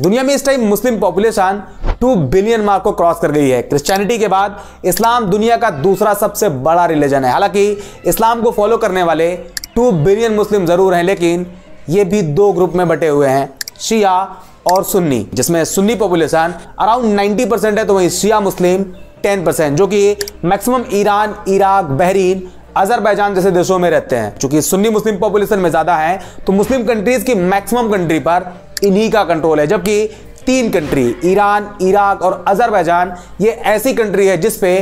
दुनिया में इस time Muslim population 2 billion mark को क्रॉस कर गई है। क्रिश्चियनिटी के बाद इस्लाम दुनिया का दूसरा सबसे बड़ा रिलीजन है। हालांकि इस्लाम को फॉलो करने वाले 2 बिलियन मुस्लिम जरूर हैं, लेकिन ये भी 2 ग्रुप में बटे हुए हैं, शिया और सुन्नी, जिसमें सुन्नी पॉपुलेशन अराउंड 90% है, तो वहीं शिया मुस्लिम 10%, जो कि maximum Iran, Iraq, Bahrain, Azerbaijan जैसे देशों में रहते हैं। चूंकि सुन्नी मुस्लिम पॉपुलेशन में ज्यादा है, तो मुस्लिम कंट्रीज की मैक्सिमम कंट्री पर इन्हीं का कंट्रोल है, जबकि 3 कंट्री ईरान, इराक और अजरबैजान ये ऐसी कंट्री है जिसपे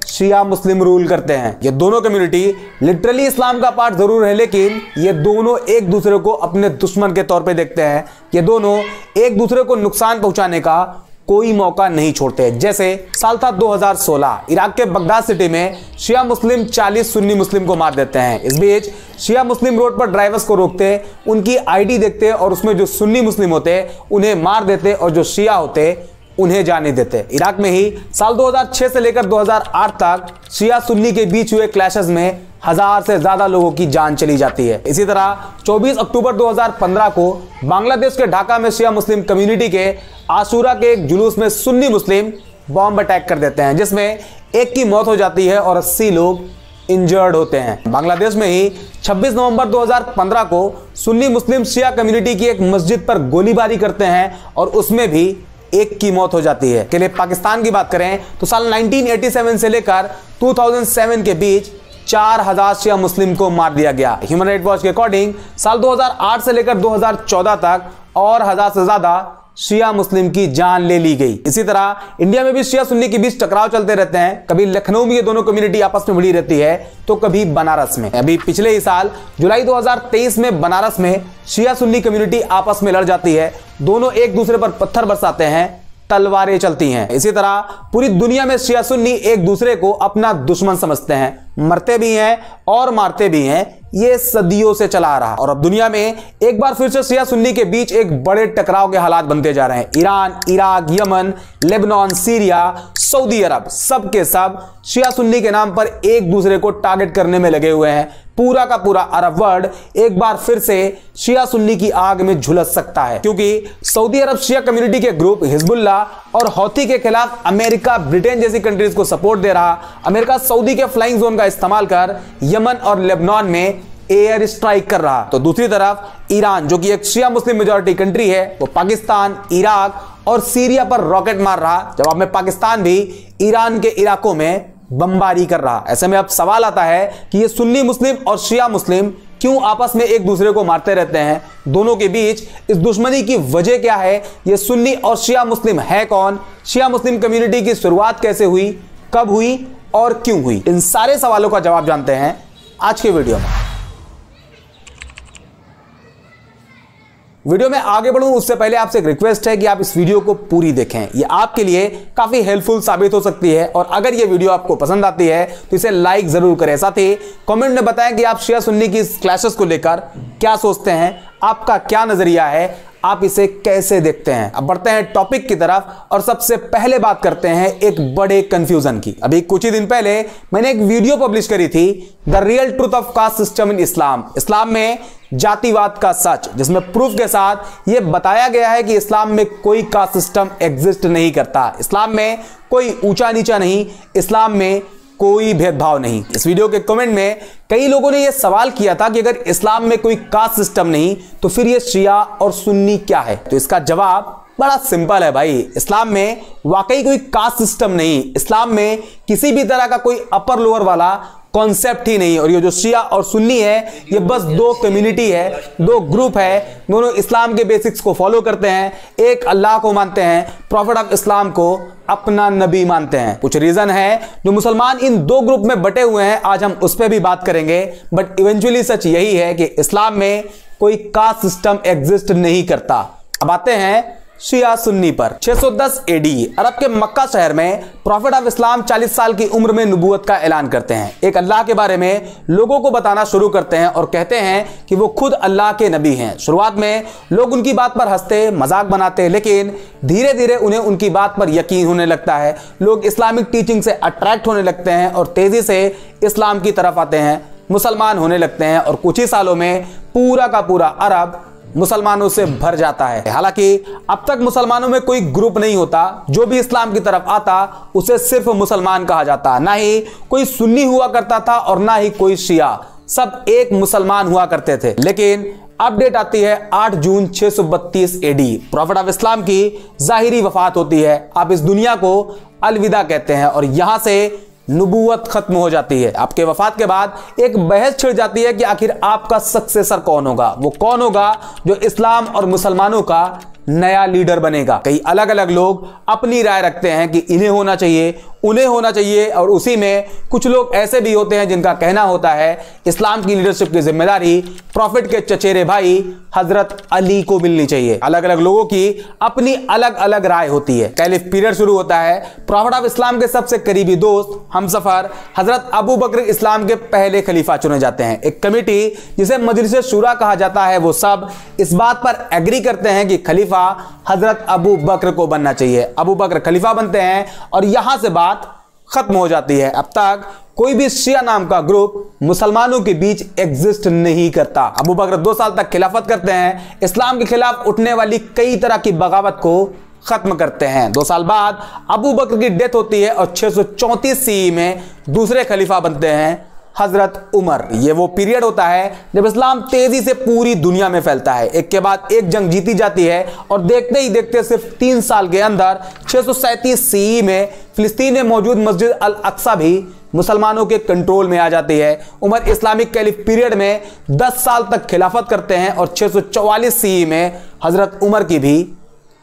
शिया मुस्लिम रूल करते हैं। ये दोनों कम्युनिटी लिटरली इस्लाम का पार्ट जरूर है, लेकिन ये दोनों एक दूसरे को अपने दुश्मन के तौर पे देखते हैं। ये दोनों एक दूसरे को नुकसान पहुंचाने का कोई मौका नहीं छोड़ते। जैसे साल था 2016, इराक के बगदाद सिटी में शिया मुस्लिम 40 सुन्नी मुस्लिम को मार देते हैं। इस बीच शिया मुस्लिम रोड पर ड्राइवर्स को रोकते, उनकी आईडी देखते और उसमें जो सुन्नी मुस्लिम होते उन्हें मार देते और जो शिया होते उन्हें जाने देते। इराक में ही साल 2006 से लेकर 2008 तक शिया सुन्नी के बीच हुए क्लैशेस में 1000 से ज्यादा लोगों की जान चली जाती है। इसी तरह 24 अक्टूबर 2015 को बांग्लादेश के ढाका में शिया मुस्लिम कम्युनिटी के आशूरा के एक जुलूस में सुन्नी मुस्लिम बॉम्ब अटैक कर देते हैं, जिसमें एक की मौत हो जाती है और 80 लोग इंजर्ड होते हैं। बांग्लादेश में ही 26 नवंबर 2015 को सुन्नी मुस्लिम शिया कम्युनिटी की एक मस्जिद पर गोलीबारी करते हैं और उसमें भी एक की मौत हो जाती है। के लिए पाकिस्तान की बात करें तो साल 1987 से लेकर 2007 के बीच 4000 शिया मुस्लिम को मार दिया गया। ह्यूमन राइट्स वॉच के अकॉर्डिंग साल 2008 से लेकर 2014 तक और 1000 से ज्यादा शिया मुस्लिम की जान ले ली गई। इसी तरह इंडिया में भी शिया सुन्नी के बीच टकराव चलते रहते हैं। कभी लखनऊ में ये दोनों कम्युनिटी आपस में भिड़ी रहती है, तो कभी बनारस में। अभी पिछले ही साल जुलाई 2023 में बनारस में शिया सुन्नी कम्युनिटी आपस में लड़ जाती है। दोनों एक दूसरे पर पत्थर बरसाते हैं, तलवारें चलती हैं। इसी तरह पूरी दुनिया में शिया सुन्नी एक दूसरे को अपना दुश्मन समझते हैं, मरते भी हैं और मारते भी हैं। ये सदियों से चला आ रहा और अब दुनिया में एक बार फिर से शिया सुन्नी के बीच एक बड़े टकराव के हालात बनते जा रहे हैं। Iran, Iraq, Yemen, Lebanon, Syria, Saudi Arab, सब के सब शिया सुन्नी के नाम पर एक दूसरे को टारगेट करने में लगे हुए हैं। पूरा का पूरा अरब वर्ल्ड एक बार फिर से शिया सुन्नी की आग में झुलस सकता है, क्योंकि सऊदी अरब शिया कम्युनिटी के ग्रुप हिजबुल्लाह और हौथी के खिलाफ अमेरिका, ब्रिटेन जैसी कंट्रीज को सपोर्ट दे रहा। अमेरिका सऊदी के फ्लाइंग जोन का इस्तेमाल कर यमन और लेबनान में एयर स्ट्राइक कर रहा। तो दूसरी तरफ ईरान, जो कि एक शिया मुस्लिम मेजॉरिटी कंट्री है, वो पाकिस्तान, इराक और सीरिया पर रॉकेट मार रहा। जवाब में पाकिस्तान भी ईरान के इलाकों में बमबारी कर रहा। ऐसे में अब सवाल आता है कि ये सुन्नी मुस्लिम और शिया मुस्लिम क्यों आपस में एक दूसरे को मारते रहते हैं? दोनों के बीच इस दुश्मनी की वजह क्या है? ये सुन्नी और शिया मुस्लिम है कौन? शिया मुस्लिम कम्युनिटी की शुरुआत कैसे हुई, कब हुई और क्यों हुई? इन सारे सवालों का जवाब जानते हैं आज के वीडियो में। वीडियो में आगे बढ़ूं उससे पहले आपसे एक रिक्वेस्ट है कि आप इस वीडियो को पूरी देखें। ये आपके लिए काफी हेल्पफुल साबित हो सकती है और अगर ये वीडियो आपको पसंद आती है तो इसे लाइक जरूर करें। साथ ही कमेंट में बताएं कि आप शिया सुन्नी की इस क्लैशेस को लेकर क्या सोचते हैं, आपका क्या नजरिया है, आप इसे कैसे देखते हैं। अब बढ़ते हैं टॉपिक की तरफ और सबसे पहले बात करते हैं एक बड़े कंफ्यूजन की। अभी कुछ ही दिन पहले मैंने एक वीडियो पब्लिश करी थी, the real truth of caste system in Islam, Islam में जातिवाद का सच, जिसमें प्रूफ के साथ यह बताया गया है कि इस्लाम में कोई कास्ट सिस्टम एग्जिस्ट नहीं करता, इस्लाम में कोई ऊंचा नीचा नहीं, इस्लाम में कोई भेदभाव नहीं। इस वीडियो के कमेंट में कई लोगों ने यह सवाल किया था कि अगर इस्लाम में कोई कास्ट सिस्टम नहीं तो फिर ये शिया और सुन्नी क्या है? तो इसका जवाब बड़ा सिंपल है भाई, इस्लाम में वाकई कोई कास्ट सिस्टम नहीं, इस्लाम में किसी भी तरह का कोई अपर लोअर वाला कॉन्सेप्ट ही नहीं। और ये जो शिया और सुन्नी है ये बस 2 कम्युनिटी है, 2 ग्रुप है, दोनों इस्लाम के बेसिक्स को फॉलो करते हैं, एक अल्लाह को मानते हैं, प्रॉफिट ऑफ इस्लाम को अपना नबी मानते हैं। कुछ रीजन है जो मुसलमान इन 2 ग्रुप में बटे हुए हैं, आज हम उस पर भी बात करेंगे, बट इवेंचुअली सच यही है कि इस्लाम में कोई कास्ट सिस्टम एग्जिस्ट नहीं करता। अब आते हैं शिया सुन्नी पर। 610 एडी अरब के मक्का शहर में प्रॉफिट ऑफ इस्लाम 40 साल की उम्र में नबूवत का ऐलान करते हैं। एक अल्लाह के बारे में लोगों को बताना शुरू करते हैं और कहते हैं कि वो खुद अल्लाह के नबी हैं। शुरुआत में लोग उनकी बात पर हंसते, मजाक बनाते, लेकिन धीरे धीरे उन्हें उनकी बात पर यकीन होने लगता है। लोग इस्लामिक टीचिंग से अट्रैक्ट होने लगते हैं और तेजी से इस्लाम की तरफ आते हैं, मुसलमान होने लगते हैं और कुछ ही सालों में पूरा का पूरा अरब मुसलमानों से भर जाता है। हालांकि अब तक मुसलमानों में कोई ग्रुप नहीं होता, जो भी इस्लाम की तरफ आता उसे सिर्फ मुसलमान कहा जाता, ना ही कोई सुन्नी हुआ करता था और ना ही कोई शिया, सब एक मुसलमान हुआ करते थे। लेकिन अपडेट आती है 8 जून 632 एडी, प्रॉफिट ऑफ इस्लाम की जाहिरी वफात होती है। आप इस दुनिया को अलविदा कहते हैं और यहां से नबूवत खत्म हो जाती है। आपके वफात के बाद एक बहस छिड़ जाती है कि आखिर आपका सक्सेसर कौन होगा, वो कौन होगा जो इस्लाम और मुसलमानों का नया लीडर बनेगा। कई अलग अलग लोग अपनी राय रखते हैं कि इन्हें होना चाहिए, उन्हें होना चाहिए, और उसी में कुछ लोग ऐसे भी होते हैं जिनका कहना होता है इस्लाम की लीडरशिप की जिम्मेदारी प्रॉफिट के चचेरे भाई हजरत अली को मिलनी चाहिए। अलग अलग लोगों की अपनी अलग अलग राय होती है। कैलिफ पीरियड शुरू होता है। प्रॉफिट ऑफ इस्लाम के सबसे करीबी दोस्त हमसफर हजरत अबू बकर इस्लाम के पहले खलीफा चुने जाते हैं। एक कमेटी जिसे मजलिस शुरा कहा जाता है, वो सब इस बात पर एग्री करते हैं कि खलीफा हजरत अबू बकर को बनना चाहिए। अबू बकर खलीफा बनते हैं और यहां से बात खत्म हो जाती है। अब तक कोई भी शिया नाम का ग्रुप मुसलमानों के बीच एग्जिस्ट नहीं करता। अबू बकर 2 साल तक खिलाफत करते हैं, इस्लाम के खिलाफ उठने वाली कई तरह की बगावत को खत्म करते हैं। 2 साल बाद अबू बकर की डेथ होती है और 634 सीई में दूसरे खलीफा बनते हैं हजरत उमर। ये वो पीरियड होता है जब इस्लाम तेजी से पूरी दुनिया में फैलता है। एक के बाद एक जंग जीती जाती है और देखते ही देखते सिर्फ 3 साल के अंदर 637 सीई में फिलिस्तीन में मौजूद मस्जिद अल अक्सा भी मुसलमानों के कंट्रोल में आ जाती है। उमर इस्लामिक कैलिफ पीरियड में 10 साल तक खिलाफत करते हैं और 644 सीई में हजरत उमर की भी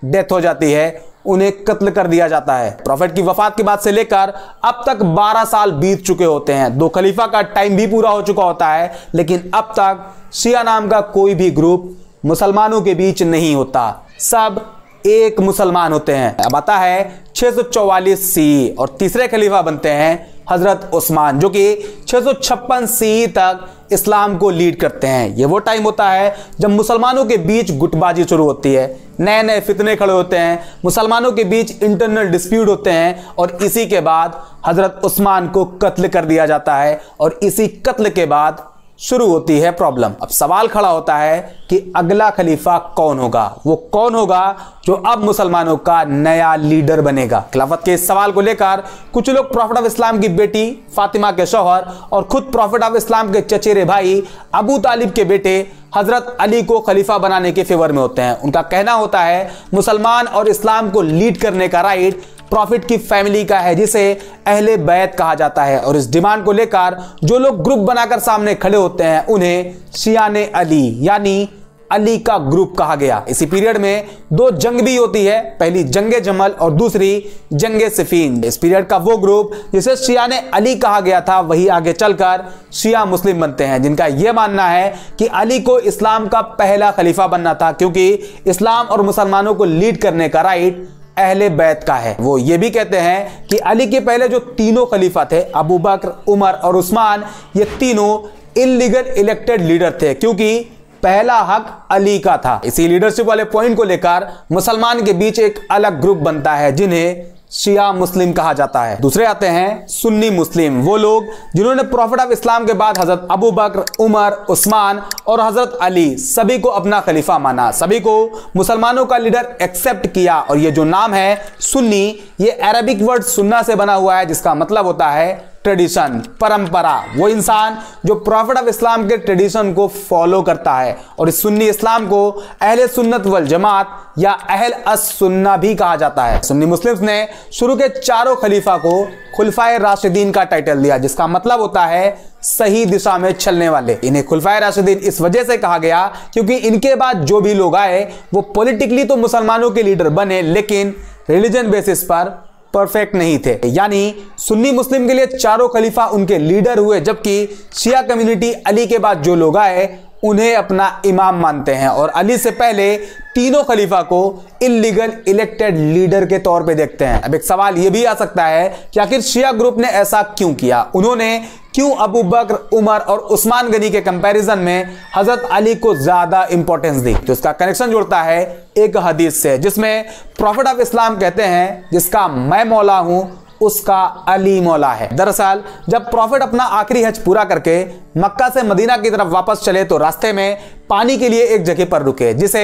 डेथ हो जाती है, उन्हें कत्ल कर दिया जाता है। प्रॉफिट की वफात के बाद से लेकर अब तक 12 साल बीत चुके होते हैं। 2 खलीफा का टाइम भी पूरा हो चुका होता है, लेकिन अब तक शिया नाम का कोई भी ग्रुप मुसलमानों के बीच नहीं होता, सब एक मुसलमान होते हैं। अब आता है 644 सी और तीसरे खलीफा बनते हैं हजरत उस्मान, जो कि 656 सी तक इस्लाम को लीड करते हैं। ये वो टाइम होता है जब मुसलमानों के बीच गुटबाजी शुरू होती है, नए नए फितने खड़े होते हैं, मुसलमानों के बीच इंटरनल डिस्प्यूट होते हैं और इसी के बाद हजरत उस्मान को कत्ल कर दिया जाता है और इसी कत्ल के बाद शुरू होती है प्रॉब्लम। अब सवाल खड़ा होता है कि अगला खलीफा कौन होगा, वो कौन होगा जो अब मुसलमानों का नया लीडर बनेगा। खिलाफत के इस सवाल को लेकर कुछ लोग प्रॉफिट ऑफ इस्लाम की बेटी फातिमा के शौहर और खुद प्रॉफिट ऑफ इस्लाम के चचेरे भाई अबू तालिब के बेटे हजरत अली को खलीफा बनाने के फेवर में होते हैं। उनका कहना होता है मुसलमान और इस्लाम को लीड करने का राइट प्रॉफिट की फैमिली का है, जिसे अहले बैत कहा जाता है। और इस डिमांड को लेकर जो लोग ग्रुप बनाकर सामने खड़े होते हैं उन्हें शियाने अली यानी अली का ग्रुप कहा गया। इसी पीरियड में 2 जंग भी होती है, पहली जंगे जमल और दूसरी जंगे सिफीन। इस पीरियड का वो ग्रुप जिसे शियाने अली कहा गया था वही आगे चलकर शिया मुस्लिम बनते हैं, जिनका यह मानना है कि अली को इस्लाम का पहला खलीफा बनना था, क्योंकि इस्लाम और मुसलमानों को लीड करने का राइट अहले बैत का है। वो ये भी कहते हैं कि अली के पहले जो तीनों खलीफा थे अबू बकर, उमर और उस्मान, ये तीनों इल्लीगल इलेक्टेड लीडर थे, क्योंकि पहला हक अली का था। इसी लीडरशिप वाले पॉइंट को लेकर मुसलमान के बीच एक अलग ग्रुप बनता है जिन्हें शिया मुस्लिम कहा जाता है। दूसरे आते हैं सुन्नी मुस्लिम, वो लोग जिन्होंने प्रॉफिट ऑफ इस्लाम के बाद हजरत अबू बकर, उमर, उस्मान और हजरत अली सभी को अपना खलीफा माना, सभी को मुसलमानों का लीडर एक्सेप्ट किया। और ये जो नाम है सुन्नी, ये अरबिक वर्ड सुन्ना से बना हुआ है, जिसका मतलब होता है ट्रेडिशन, परंपरा। वो इंसान जो प्रॉफिट ऑफ इस्लाम के ट्रेडिशन को फॉलो करता है। और इस सुन्नी इस्लाम को अहले सुन्नत वल जमात या अहल अस सुन्ना भी कहा जाता है। सुन्नी मुस्लिम्स ने शुरू के 4 खलीफा को खुलफाए राशिदीन का टाइटल दिया, जिसका मतलब होता है सही दिशा में चलने वाले। इन्हें खुलफाए राशिदीन इस वजह से कहा गया क्योंकि इनके बाद जो भी लोग आए वो पॉलिटिकली तो मुसलमानों के लीडर बने, लेकिन रिलीजन बेसिस पर परफेक्ट नहीं थे। यानी सुन्नी मुस्लिम के लिए 4 खलीफा उनके लीडर हुए, जबकि शिया कम्युनिटी अली के बाद जो लोग आए उन्हें अपना इमाम मानते हैं और अली से पहले तीनों खलीफा को इल्लीगल इलेक्टेड लीडर के तौर पे देखते हैं। अब एक सवाल यह भी आ सकता है कि आखिर शिया ग्रुप ने ऐसा क्यों किया, उन्होंने क्यों अबू बकर, उमर और उस्मान गनी के कंपैरिजन में हजरत अली को ज्यादा इंपॉर्टेंस दी। तो इसका कनेक्शन जोड़ता है एक हदीस से, जिसमें प्रॉफिट ऑफ इस्लाम कहते हैं जिसका मैं मौला हूं उसका अली मौला है। दरअसल जब प्रॉफिट अपना आखिरी हज पूरा करके मक्का से मदीना की तरफ वापस चले तो रास्ते में पानी के लिए एक जगह पर रुके जिसे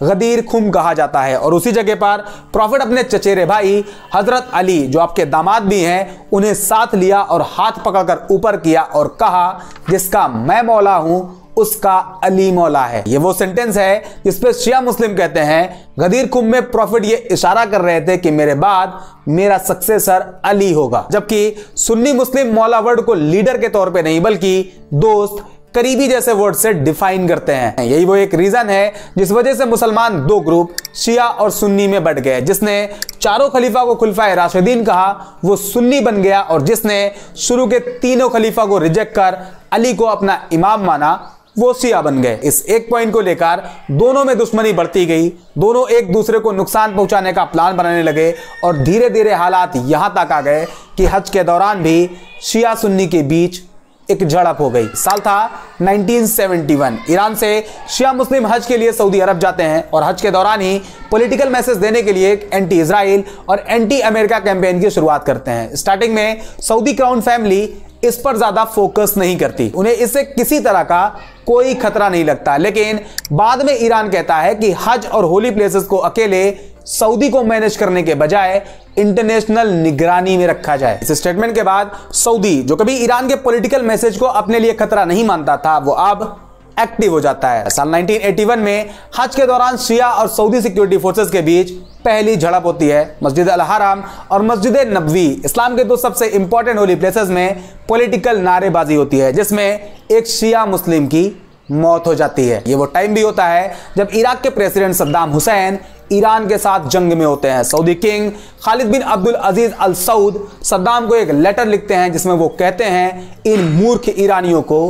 गदीर खुम कहा जाता है, और उसी जगह पर प्रॉफिट अपने चचेरे भाई हजरत अली जो आपके दामाद भी हैं उन्हें साथ लिया और हाथ पकड़कर ऊपर किया और कहा, जिसका मैं मौला हूं उसका अली मौला है। ये वो सेंटेंस है जिसपे शिया मुस्लिम कहते हैं गदीर खुम में प्रॉफिट ये इशारा कर रहे थे कि मेरे बाद मेरा सक्सेसर अली होगा, जबकि सुन्नी मुस्लिम मौला वर्ड को लीडर के तौर पे नहीं बल्कि दोस्त, करीबी जैसे वर्ड से डिफाइन करते हैं। यही वो एक रीजन है जिस वजह से मुसलमान दो ग्रुप शिया और सुन्नी में बट गए। जिसने चारों खलीफा को खुलफाए राशिदीन कहा वो सुन्नी बन गया, और जिसने शुरू के तीनों खलीफा को रिजेक्ट कर अली को अपना इमाम माना वो शिया बन गए। इस एक पॉइंट को लेकर दोनों में दुश्मनी बढ़ती गई, दोनों एक दूसरे को नुकसान पहुंचाने का प्लान बनाने लगे और धीरे धीरे हालात यहां तक आ गए कि हज के दौरान भी शिया सुन्नी के बीच एक झड़प हो गई। साल था 1971। ईरान से शिया मुस्लिम हज के लिए सऊदी अरब जाते हैं और हज के दौरान ही पॉलिटिकल मैसेज देने के लिए एक एंटी इजराइल और एंटी अमेरिका कैंपेन की शुरुआत करते हैं। स्टार्टिंग में सऊदी क्राउन फैमिली इस पर ज्यादा फोकस नहीं करती, उन्हें इससे किसी तरह का कोई खतरा नहीं लगता, लेकिन बाद में ईरान कहता है कि हज और होली प्लेसेस को अकेले सऊदी को मैनेज करने के बजाय इंटरनेशनल निगरानी में रखा जाए। इस स्टेटमेंट के बाद सऊदी जो कभी ईरान के पॉलिटिकल मैसेज को अपने लिए खतरा नहीं मानता था वो अब एक्टिव हो जाता है। साल 1981 में हज के दौरान शिया और सऊदी सिक्योरिटी फोर्सेस के बीच पहली झड़प होती है। मस्जिद अल हराम और मस्जिद नबवी इस्लाम के दो सबसे इंपॉर्टेंट होली प्लेसेस में पॉलिटिकल नारेबाजी होती है जिसमें एक शिया मुस्लिम की मौत हो जाती है। ये वो टाइम भी होता है जब इराक के प्रेसिडेंट सद्दाम हुसैन ईरान के साथ जंग में होते हैं। सऊदी किंग खालिद बिन अब्दुल अजीज अल सऊद सद्दाम को एक लेटर लिखते हैं जिसमें वो कहते हैं इन मूर्ख ईरानियों को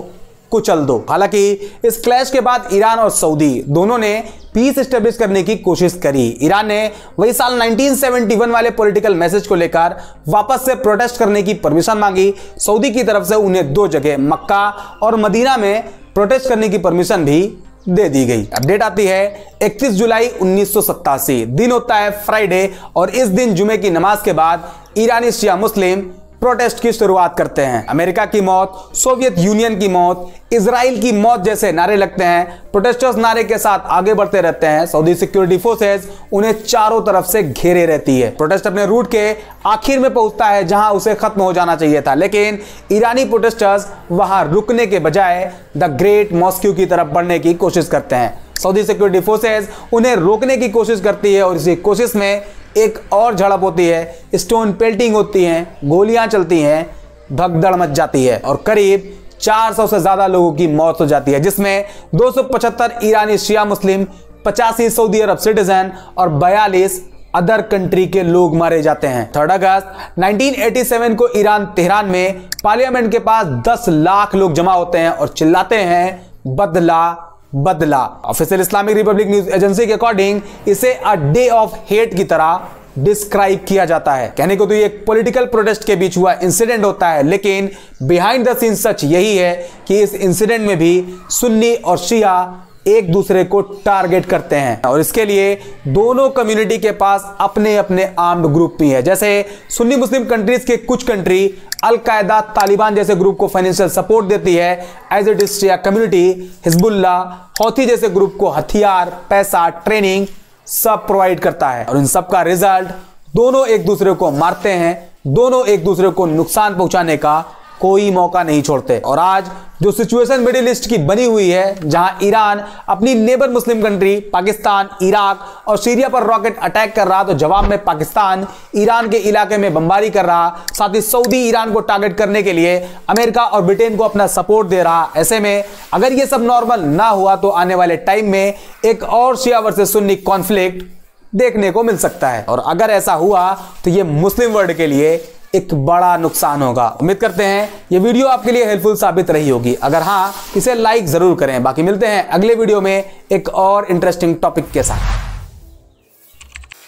कुचल दो। हालांकि इस क्लैश के बाद ईरान और सऊदी दोनों ने पीस एस्टेब्लिश करने की कोशिश करी। ईरान ने वही साल 1971 वाले पॉलिटिकल मैसेज को लेकर वापस से प्रोटेस्ट करने की परमिशन मांगी। सऊदी की तरफ से उन्हें दो जगह मक्का और मदीना में प्रोटेस्ट करने की परमिशन भी दे दी गई। अपडेट आती है 31 जुलाई 1987, दिन होता है फ्राइडे, और इस दिन जुमे की नमाज के बाद ईरानी शिया मुस्लिम प्रोटेस्ट की शुरुआत करते हैं। अमेरिका की मौत, सोवियत यूनियन की मौत, इजराइल की मौत जैसे नारे लगते हैं। प्रोटेस्टर्स नारे के साथ आगे बढ़ते रहते हैं। सऊदी सिक्योरिटी फोर्सेस उन्हें चारों तरफ से घेरे रहती है। प्रोटेस्ट अपने रूट के आखिर में पहुंचता है जहां उसे खत्म हो जाना चाहिए था, लेकिन ईरानी प्रोटेस्टर्स वहां रुकने के बजाय द ग्रेट मॉस्क्यू की तरफ बढ़ने की कोशिश करते हैं। सऊदी सिक्योरिटी फोर्सेस उन्हें रोकने की कोशिश करती है और इसी कोशिश में एक और झड़प होती है, स्टोन पेल्टिंग होती है, गोलियां चलती हैं, भगदड़ मच जाती है और करीब 400 से ज्यादा लोगों की मौत हो जाती है, जिसमें 275 ईरानी शिया मुस्लिम, 85 सऊदी अरब सिटीजन और 42 अदर कंट्री के लोग मारे जाते हैं। 3 अगस्त 1987 को ईरान तेहरान में पार्लियामेंट के पास 10 लाख लोग जमा होते हैं और चिल्लाते हैं बदला बदला। Official Islamic Republic news agency के अकॉर्डिंग इसे अ डे ऑफ हेट की तरह डिस्क्राइब किया जाता है। कहने को तो ये एक पॉलिटिकल प्रोटेस्ट के बीच हुआ इंसिडेंट होता है, लेकिन बिहाइंड द सीन सच यही है कि इस इंसिडेंट में भी सुन्नी और शिया एक दूसरे को टारगेट करते हैं और इसके लिए दोनों कम्युनिटी के पास अपने अपने आर्म्ड ग्रुप भी है। जैसे सुन्नी मुस्लिम कंट्रीज के कुछ कंट्री अल कायदा, तालिबान जैसे ग्रुप को फाइनेंशियल सपोर्ट देती है, as it is Shia community Hezbollah, Houthi जैसे ग्रुप को हथियार, पैसा, ट्रेनिंग सब प्रोवाइड करता है और इन सब का रिजल्ट दोनों एक दूसरे को मारते हैं, दोनों एक दूसरे को नुकसान पहुंचाने का कोई मौका नहीं छोड़ते। और आज जो सिचुएशन मिडिल ईस्ट की बनी हुई है, जहां ईरान अपनी neighbour Muslim country Pakistan, Iraq और सीरिया पर रॉकेट अटैक कर रहा, तो जवाब में पाकिस्तान ईरान के इलाके में बमबारी कर रहा, साथ ही सऊदी ईरान को टारगेट करने के लिए अमेरिका और ब्रिटेन को अपना सपोर्ट दे रहा। ऐसे में अगर यह सब नॉर्मल ना हुआ तो आने वाले टाइम में एक और शिया वर्सेस सुन्नी कॉन्फ्लिक्ट देखने को मिल सकता है और अगर ऐसा हुआ तो यह मुस्लिम वर्ल्ड के लिए एक बड़ा नुकसान होगा। उम्मीद करते हैं ये वीडियो आपके लिए हेल्पफुल साबित रही होगी। अगर हाँ, इसे लाइक जरूर करें। बाकी मिलते हैं अगले वीडियो में एक और इंटरेस्टिंग टॉपिक के साथ।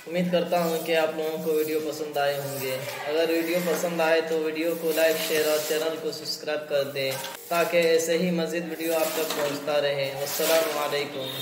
उम्मीद करता हूँ कि आप लोगों को वीडियो पसंद आए होंगे। अगर वीडियो पसंद आए तो वीडियो को लाइक, शेयर और चैनल को सब्सक्राइब कर दें ताकि ऐसे ही मज़ीद वीडियो आप तक पहुँचता रहे। अस्सलामु अलैकुम।